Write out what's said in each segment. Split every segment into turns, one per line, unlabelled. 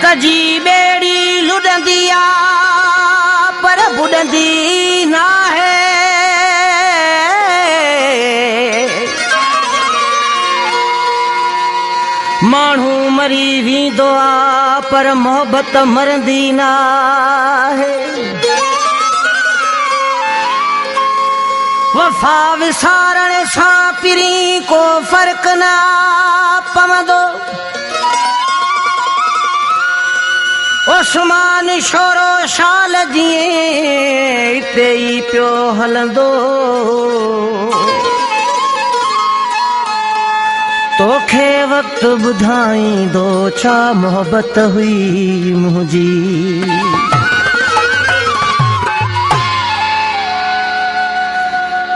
कजी बेड़ी लुडंदी आ पर बुडंदी ना है। माण्हू मरी वेंदो आ पर मोहब्बत मरंदी ना है। वफ़ा विसारण सां पिरी को फ़र्क़ ना पवंदो। उस्मान शोरो शाल जीअं हिते ई पियो हलंदो। तोखे वक़्तु ॿुधाईंदो छा मोहब्बत हुई मुंहिंजी।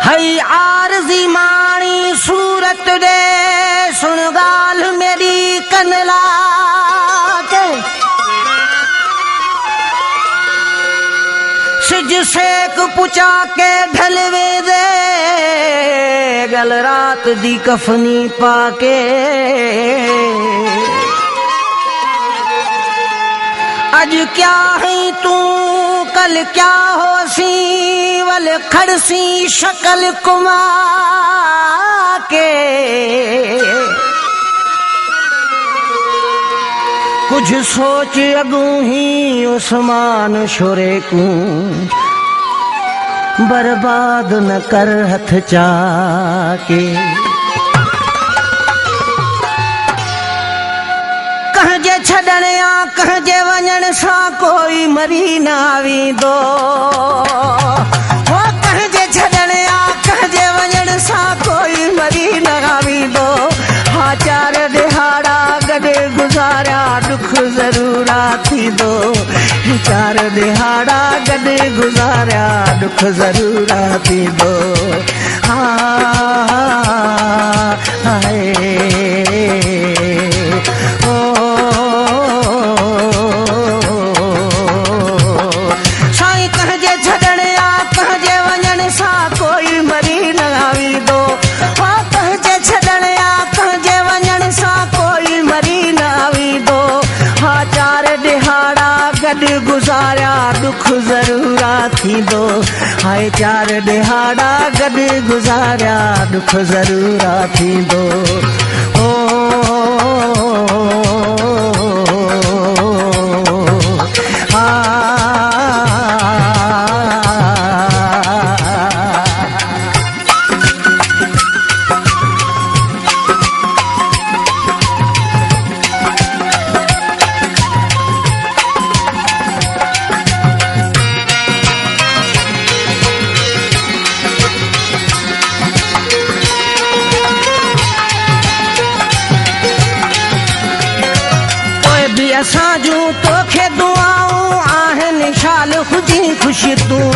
हई आरज़ी माणी सूरत ॾे सुन ॻाल्हि मेरी कन लाके। सिज सेक पुचा के ढल वेंदे गल रात दी कफनी पाके। अज क्या है तू कल क्या होसी वल खड़सी शक्ल कुमा के। कुछ सोच अगू ही उस्मान शोरे को बर्बाद न कर हथ चाके। कहजे छड़ण या कहजे वञण सां कोई मरी न वेंदो। हो कहजे छड़ण या कहजे वञण सां कोई मरी न वेंदो। हा चार दिहाड़ा गॾु गुज़ारिया दुख ज़रूर थींदो। चार दिहाड़ा गॾु गुज़ारिया दुख ज़रूर थींदो। हाय ओ साईं कहजे छॾण या कहजे वञण सां कोई मरी न वेंदो। हा कहजे छॾण या कहजे वञण सां कोई मरी न वेंदो। हा चार दिहाड़ा गॾु गुज़ारिया दुख ज़रूर थींदो। हाय चार दिहाड़ा गॾु गुज़ारिया दुख ज़रूर थींदो। ओ असां जूं तोखे दुआऊं आहिनि शाल हुजी ख़ुशि तूं।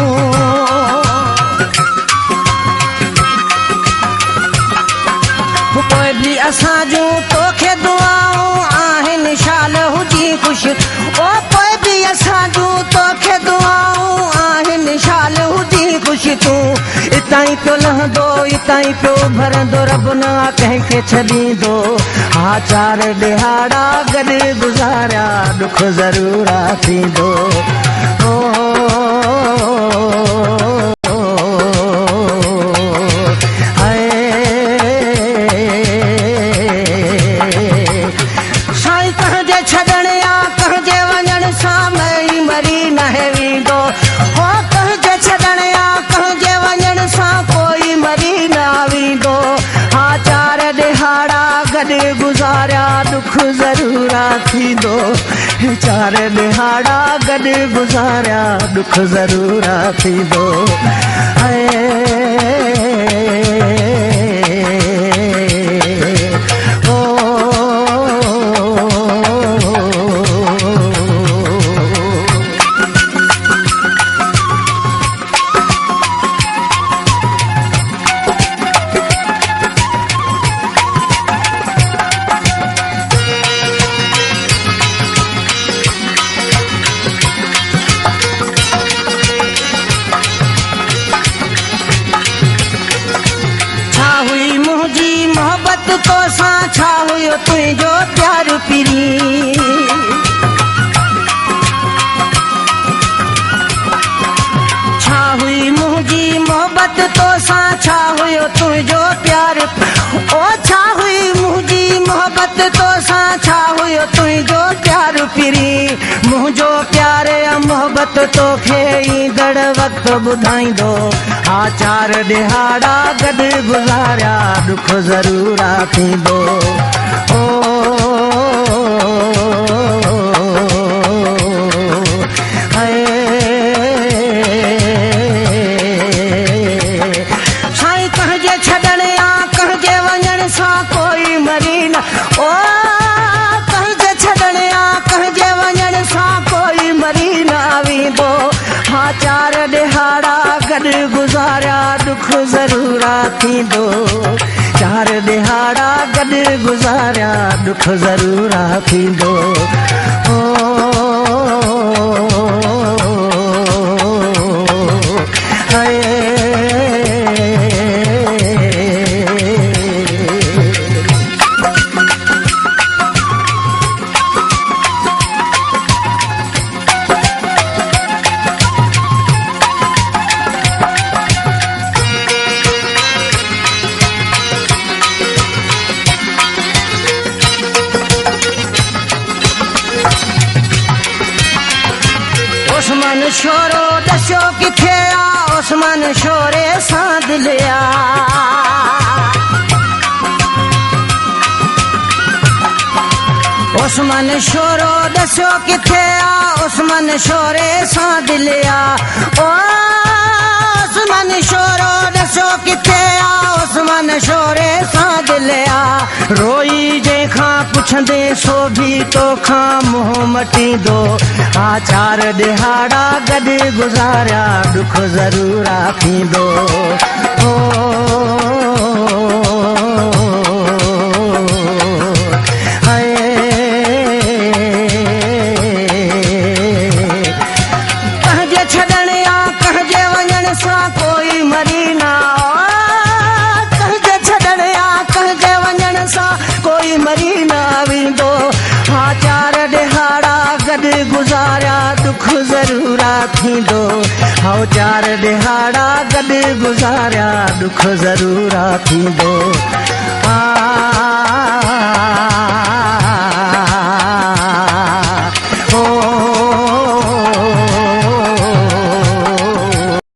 पोइ बि असां जूं तोखे दुआऊं आहिनि शाल हुजी ख़ुशि। ओ पोइ बि असां जूं तोखे दुआऊं आहिनि शाल हुजी ख़ुशि तूं। इतां पियो लहंदो इतां पियो भरंदो रब न कंहिंखे छॾींदो। हा चार दिहाड़ा गॾु गुज़ारिया दुख ज़रूर थींदो। ओ साईं कहजे छॾण या कहजे वञण सां मरी न वेंदो। हो कहजे छॾण या कहजे वञण सां कोई मरी न वेंदो। हा चार दिहाड़ा गॾु गुज़ारिया दुख ज़रूर थींदो। चार दिहाड़ा गॾु गुज़ारिया दुख ज़रूर थींदो। मोहब्बत तो सां छा हुयो तुंहिंजो प्यार पिरी। मौत तोखे ईंदड़ वक्त ॿुधाईंदो हा चार ॾिहाड़ा गॾु गुज़ारिया दुख ज़रूर थींदो साईं कंहिंजे छॾण या कंहिंजे वञण सां कोई मरी न ओ कंहिंजे छॾण या कंहिंजे वञण सां कोई मरी न वेंदो हा चार ॾिहाड़ा गॾु गुज़ारिया दुख ज़रूर थींदो चार ॾिहाड़ा गॾु गुज़ारिया दुख ज़रूर थींदो उस्मान छोरो दस्यो किथे आ उस्मान छोरे सां दिलि आ उस्मान छोरो दस्यो किथे आ उस्मान छोरे सां दिलि आ ओ उस्मान छोरो दस्यो किथे आ उस्मान छोरे सां दिलि आ रोई जंहिंखां पुछंदे सो बि तोखां मुंहुं मटींदो हा चार ॾिहाड़ा गॾु गुज़ारिया दुख ज़रूर थींदो कंहिंजे छॾण या कंहिंजे वञण सां कोई मरी न कंहिंजे छॾण या कंहिंजे वञण सां कोई मरी न वेंदो हा चार ॾिहाड़ा गॾु गुज़ारिया दुख ज़रूर थींदो हा चार ॾिहाड़ा गॾु गुज़ारिया दुख ज़रूर थींदो हा